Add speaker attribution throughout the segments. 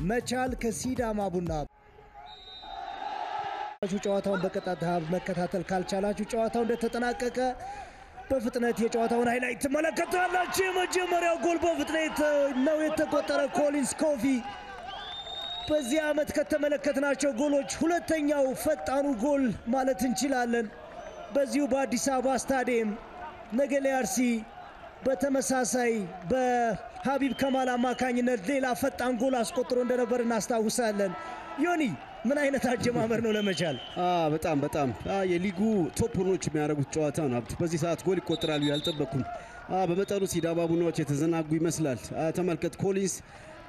Speaker 1: መቻል ከሲዳማ ቡና ጨዋታውን በቀጥታ መከታተል ካልቻላችሁ ጨዋታው እንደተጠናቀቀ በፍጥነት የጨዋታውን ሃይላይት ተመለከታላችሁ። የመጀመሪያው ጎል በፍጥነት ነው የተቆጠረ ኮሊንስ ኮፊ በዚህ ዓመት ከተመለከትናቸው ጎሎች ሁለተኛው ፈጣኑ ጎል ማለት እንችላለን። በዚሁ በአዲስ አበባ ስታዲየም ነገሌ አርሲ በተመሳሳይ በሀቢብ ከማል አማካኝነት ሌላ ፈጣን ጎል አስቆጥሮ እንደነበር እናስታውሳለን። ዮኒ ምን አይነት አጀማመር ነው ለመቻል?
Speaker 2: በጣም የሊጉ ቶፕ ሆኖች የሚያደርጉት ጨዋታ ነው። በዚህ ሰዓት ጎል ይቆጠራሉ ያልጠበቅኩም። በመጠኑ ሲዳማ ቡናዎች የተዘናጉ ይመስላል። ተመልከት፣ ኮሊንስ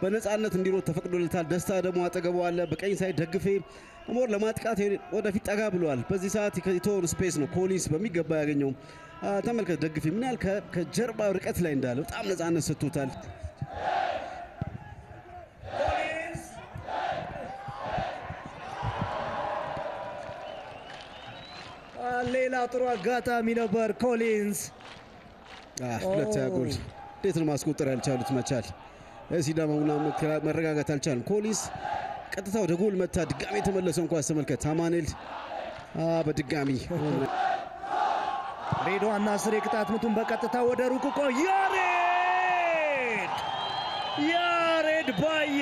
Speaker 2: በነፃነት እንዲሮጥ ተፈቅዶለታል። ደስታ ደግሞ አጠገቡ አለ። በቀኝ ሳይድ ደግፌ ሞር ለማጥቃት ወደፊት ጠጋ ብሏል። በዚህ ሰዓት የተወውን ስፔስ ነው ኮሊንስ በሚገባ ያገኘው። ተመልከት፣ ደግፌ ምን ያህል ከጀርባ ርቀት ላይ እንዳለ በጣም ነፃነት ሰጥቶታል።
Speaker 1: ሌላ ጥሩ አጋጣሚ ነበር ኮሊንስ።
Speaker 2: ሁለተኛ ጎል እንዴት ነው ማስቆጠር ያልቻሉት መቻል? ሲዳማ ቡና መረጋጋት አልቻለም። ኮሊንስ ቀጥታ ወደ ጎል መታ። ድጋሚ የተመለሰው እንኳን ተመልከት። አማኑኤል በድጋሚ
Speaker 1: ሬድዋን ናስር የቅጣት ምቱን በቀጥታ ወደ ሩቁ ያሬድ ባየ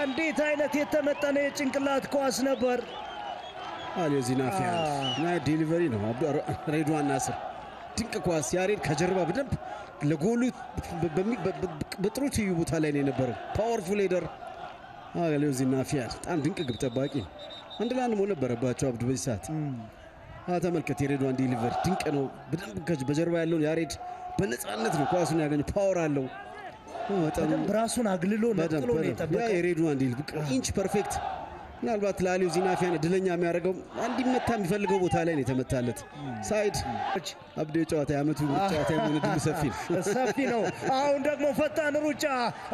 Speaker 1: እንዴት አይነት የተመጠነ የጭንቅላት ኳስ ነበር።
Speaker 2: አልዮዚናፊያ ዴሊቨሪ ነው። ሬድዋን ናስር ድንቅ ኳስ። ያሬድ ከጀርባ በደንብ ለጎሉ በጥሩ ትይዩ ቦታ ላይ ነው የነበረው። ፓወርፉል ሄደር። አልዮዚናፊያ በጣም ድንቅ ግብ ጠባቂ። አንድ ለአንድ መሆን ነበረባቸው አብዱ በዚህ ሰዓት። ተመልከት፣ የሬድዋን ዴሊቨሪ ድንቅ ነው። በደንብ በጀርባ ያለውን ያሬድ በነፃነት ነው ኳሱን ያገኘው። ፓወር አለው።
Speaker 1: በደንብ ራሱን አግልሎ ነጥሎ ነው የጠበቀው።
Speaker 2: የሬድዋን ዴሊቨሪ ኢንች ፐርፌክት። ምናልባት ለአልዮዚናፊያን እድለኛ የሚያደርገው እንዲመታ የሚፈልገው ቦታ ላይ ነው የተመታለት። ሳይድ አብዱ የጨዋታ የዓመቱ ጨዋታ የሚሆን እድሉ ሰፊ ነው። አሁን
Speaker 1: ደግሞ ፈጣን ሩጫ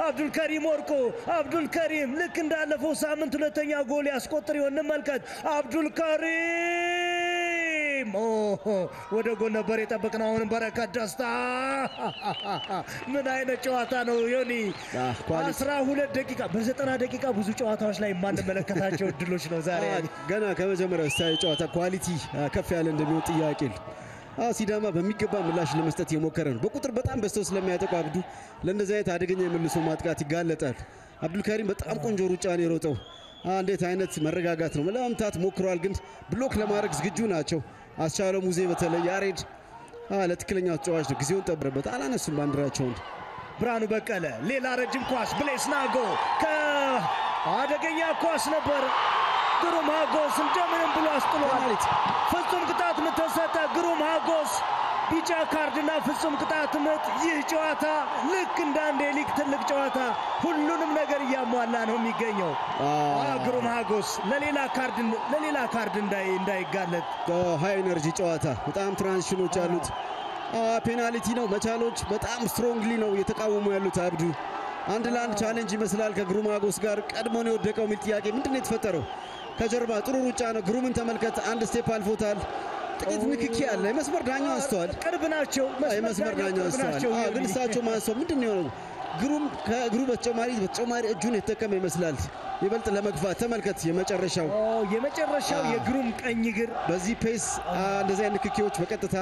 Speaker 1: አብዱልከሪም ወርቁ። አብዱልከሪም ልክ እንዳለፈው ሳምንት ሁለተኛ ጎል ያስቆጥር ይሆን? እንመልከት። አብዱልከሪም ወደ ጎል ነበር የጠበቅነው። አሁንም በረከት ደስታ። ምን አይነት ጨዋታ ነው ዮኒ! 12 ደቂቃ በ90 ደቂቃ ብዙ ጨዋታዎች ላይ የማንመለከታቸው እድሎች ነው ዛሬ።
Speaker 2: ገና ከመጀመሪያው ስታይ ጨዋታ ኳሊቲ ከፍ ያለ እንደሚሆን ጥያቄ ነው። ሲዳማ በሚገባ ምላሽ ለመስጠት የሞከረ ነው። በቁጥር በጣም በዝተው ስለሚያጠቁ አብዱ ለእንደዚህ አይነት አደገኛ የመልሶ ማጥቃት ይጋለጣል። አብዱልከሪም በጣም ቆንጆ ሩጫ ነው የሮጠው። እንዴት አይነት መረጋጋት ነው! ለመምታት ሞክረዋል፣ ግን ብሎክ ለማድረግ ዝግጁ ናቸው። አስቻለው ሙዜ በተለይ ያሬድ ለትክክለኛው ተጫዋች ነው። ጊዜውን ጠብረበት አላነሱም ባንዲራቸውን።
Speaker 1: ብርሃኑ በቀለ ሌላ ረጅም ኳስ ብሌስ ናጎ ከአደገኛ ኳስ ነበር። ግሩም ሀጎስ እንደምንም ብሎ አስጥሏል። ፍጹም ቅጣት ምት ተሰጠ። ግሩም ሀጎስ ቢጫ ካርድና ፍጹም ቅጣት ምት። ይህ ጨዋታ ልክ እንደ አንድ የሊግ ትልቅ ጨዋታ ሁሉንም ነገር እያሟላ ነው የሚገኘው። ግሩም ሀጎስ ለሌላ ካርድ እንዳይጋለጥ።
Speaker 2: ሃይ ኤነርጂ ጨዋታ፣ በጣም ትራንዚሽኖች አሉት። ፔናልቲ ነው። መቻሎች በጣም ስትሮንግሊ ነው እየተቃወሙ ያሉት። አብዱ አንድ ለአንድ ቻሌንጅ ይመስላል ከግሩም ሀጎስ ጋር። ቀድሞ ነው የወደቀው የሚል ጥያቄ ምንድነው የተፈጠረው? ከጀርባ ጥሩ ሩጫ ነው። ግሩምን ተመልከት፣ አንድ ስቴፕ አልፎታል። ጥቂት ንክኪ አለ። የመስመር ዳኛው አንስተዋል።
Speaker 1: ቅርብ ናቸው።
Speaker 2: የመስመር ዳኛው አንስተዋል። ግን እሳቸው ማንስተው ምንድነው የሆነው? ግሩም ከእግሩ በተጨማሪ እጁን የተጠቀመ ይመስላል ይበልጥ ለመግፋት። ተመልከት፣ የመጨረሻው የግሩም ቀኝ እግር። በዚህ ፔስ እንደዚህ አይነት ንክኪዎች በቀጥታ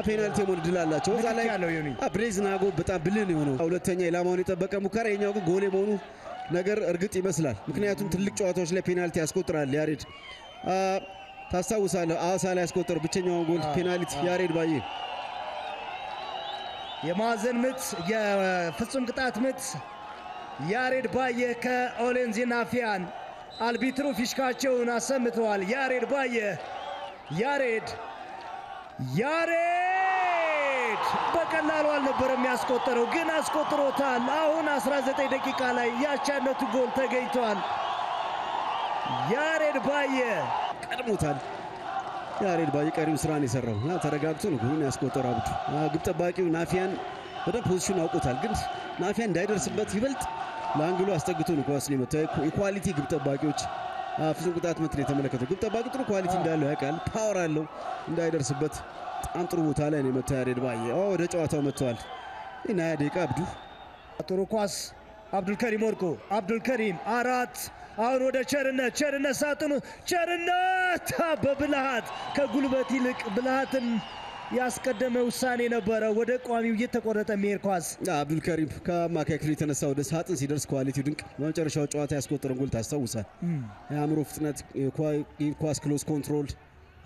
Speaker 2: ፔናልቲ የመሆን እድል አላቸው። እዛ ላይ ብሬዝናጎ በጣም ብልህ ነው የሆነው። ሁለተኛ ኢላማውን የጠበቀ ሙከራ፣ የኛው ግን ጎል የመሆኑ ነገር እርግጥ ይመስላል። ምክንያቱም ትልቅ ጨዋታዎች ላይ ፔናልቲ ያስቆጥራል ያሬድ። ታስታውሳለህ አዋሳ ላይ ያስቆጠረው ብቸኛውን ጎል ፔናልቲ ያሬድ ባየ።
Speaker 1: የማዕዘን ምት፣ የፍጹም ቅጣት ምት ያሬድ ባየ ከኦሌንዚናፊያን። አልቢትሩ ፊሽካቸውን አሰምተዋል። ያሬድ ባየ ያሬድ በቀላሉ አልነበረም ያስቆጠረው፣ ግን አስቆጥሮታል። አሁን 19 ደቂቃ ላይ ያቻነቱ ጎል ተገኝቷል። ያሬድ ባየ
Speaker 2: ቀድሞታል። ያሬድ ባየ ቀሪውን ስራን የሰራው ተረጋግቶ ነው ጎሉን ያስቆጠረው። አብዱ ግብ ጠባቂው ናፊያን በደንብ ፖዚሽን አውቆታል፣ ግን ናፊያን እንዳይደርስበት ይበልጥ ለአንግሉ አስጠግቶ ነው ኳስ ሊመታው። የኳሊቲ ግብ ጠባቂዎች ፍጹም ቅጣት ምት ነው የተመለከተው። ግብ ጠባቂ ጥሩ ኳሊቲ እንዳለው ያውቃል። ፓወር አለው፣ እንዳይደርስበት በጣም ጥሩ ቦታ ላይ ነው የመታው ያሬድ ባየ። ወደ ጨዋታው መጥቷል። እና ደቂቃ አብዱ
Speaker 1: ጥሩ ኳስ አብዱልከሪም ወርቁ አብዱልከሪም አራት አሁን ወደ ቸርነት ሳጥኑ ቸርነት በብልሃት ከጉልበት ይልቅ ብልሃትን ያስቀደመ ውሳኔ ነበረ። ወደ ቋሚው እየተቆረጠ የሚሄድ ኳስ
Speaker 2: አብዱልከሪም ከአማካይ ክፍል የተነሳ ወደ ሳጥን ሲደርስ ኳሊቲው ድንቅ። በመጨረሻው ጨዋታ ያስቆጠረን ጎል ታስታውሳል። የአእምሮ ፍጥነት፣ ኳስ ክሎዝ ኮንትሮል፣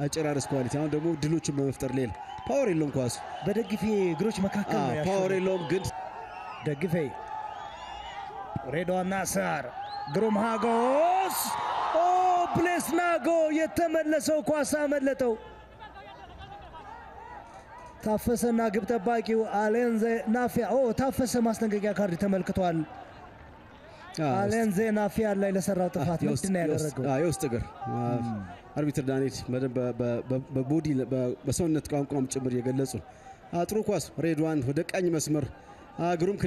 Speaker 2: አጨራረስ ኳሊቲ። አሁን ደግሞ ድሎችን በመፍጠር ሌላ ፓወር የለውም ኳሱ
Speaker 1: በደግፌ እግሮች መካከል ነው
Speaker 2: ፓወር የለውም ግን
Speaker 1: ደግፌ ሬድዋን ናስር ግሩም ሃጎስ ፕሌስናጎ የተመለሰው ኳስ አመለጠው። ታፈሰና ግብ ጠባቂው አሌንዜ ናፊያ ታፈሰ ማስጠንቀቂያ ካርድ ተመልክቷል። አሌንዜ ናፊያ ላይ ለሰራው ጥፋት ምንድነው ያደረገው?
Speaker 2: የውስጥ እግር አርቢትር ዳንኤል በቦዲ በሰውነት ቋንቋም ጭምር የገለጹ ጥሩ ኳስ ሬድዋን ወደ ቀኝ መስመር ግሩም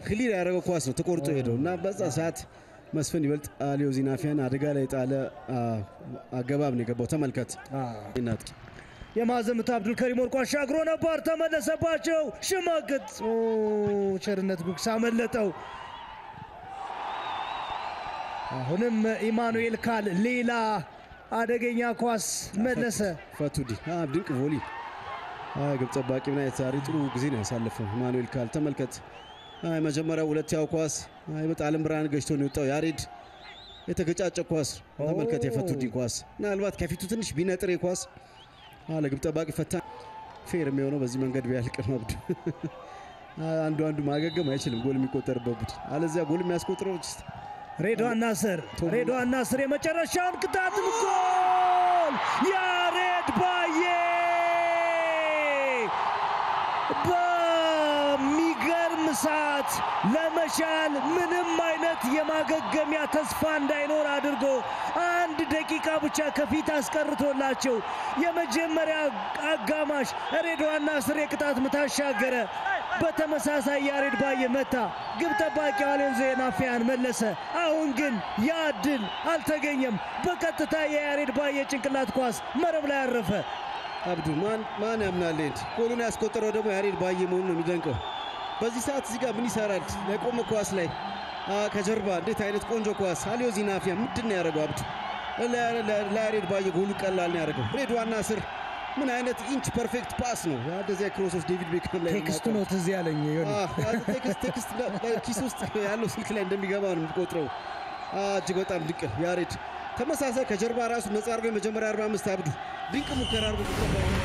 Speaker 2: ክሊር ያደረገው ኳስ ነው ተቆርጦ ሄደው እና በዛ ሰዓት መስፍን ይበልጥ አሊዮዚ ናፊያን አደጋ ላይ ጣለ አገባብ ነው የገባው። ተመልከት እናጥቂ
Speaker 1: የማዘምት አብዱልከሪም ወርቁ አሻግሮ ነበር ተመለሰባቸው። ሽማግጥ ቸርነት ጉግሳ አመለጠው። አሁንም ኢማኑኤል ካል ሌላ አደገኛ ኳስ መለሰ።
Speaker 2: ፈቱዲ ድንቅ ቮሊ ግብ ጠባቂ ምን አይነት ዛሬ ጥሩ ጊዜ ነው ያሳለፈው ኢማኑኤል ካል። ተመልከት መጀመሪያው ሁለተኛው ኳስ በጣም ብርሃን ገጭቶ ነው የወጣው። ያሬድ የተገጫጨ ኳስ ተመልከት። የፈቱዲ ኳስ ምናልባት ከፊቱ ትንሽ ቢነጥር ኳስ ለግብ ጠባቂ ፈታኝ ፌር የሚሆነው በዚህ መንገድ ቢያልቅ ነው። አንዱ ማገገም አይችልም ጎል የሚቆጠርበት ቡድን። አለዚያ ጎል የሚያስቆጥረው
Speaker 1: ሬድዋን ናስር የመጨረሻውን ቅጣት ጎል ያሬድ ባዬ በሚገርም ሰዓት ለመቻል ምንም አይነት የማገገሚያ ተስፋ እንዳይኖር አድርጎ 1 ደቂቃ ብቻ ከፊት አስቀርቶላቸው የመጀመሪያ አጋማሽ ሬድዋን ናስር የቅጣት ምት አሻገረ። በተመሳሳይ ያሬድ ባዬ መታ። ግብ ጠባቂው አሌንዜ ናፊያን መለሰ። አሁን ግን ያ ድል አልተገኘም። በቀጥታ የያሬድ ባዬ ጭንቅላት ኳስ መረብ ላይ አረፈ።
Speaker 2: አብዱ ማን ያምናል? ጎሉን ያስቆጠረው ደግሞ ያሬድ ባዬ መሆኑ ነው የሚደንቀው። በዚህ ሰዓት እዚህ ጋር ምን ይሰራል? ለቆመ ኳስ ላይ ከጀርባ እንዴት አይነት ቆንጆ ኳስ! አሊዮዚ ናፊያ ምንድን ነው ያደረገው? አብዱ ለያሬድ ባዬ ጎሉ ቀላል ነው ያደረገው። ሬድዋን ናስር ምን አይነት ኢንች ፐርፌክት ፓስ ነው! እንደዚያ ክሮሶች ዴቪድ ቤክሃም ላይ
Speaker 1: ቴክስቱ ነው ትዝ ያለኝ።
Speaker 2: ቴክስት ኪስ ውስጥ ያለው ስልክ ላይ እንደሚገባ ነው የሚቆጥረው። እጅግ በጣም ድንቅ ያሬድ። ተመሳሳይ ከጀርባ ራሱ ነጻ አድርጎ የመጀመሪያ 45 አብዱ ድንቅ ሙከራ አድርጎ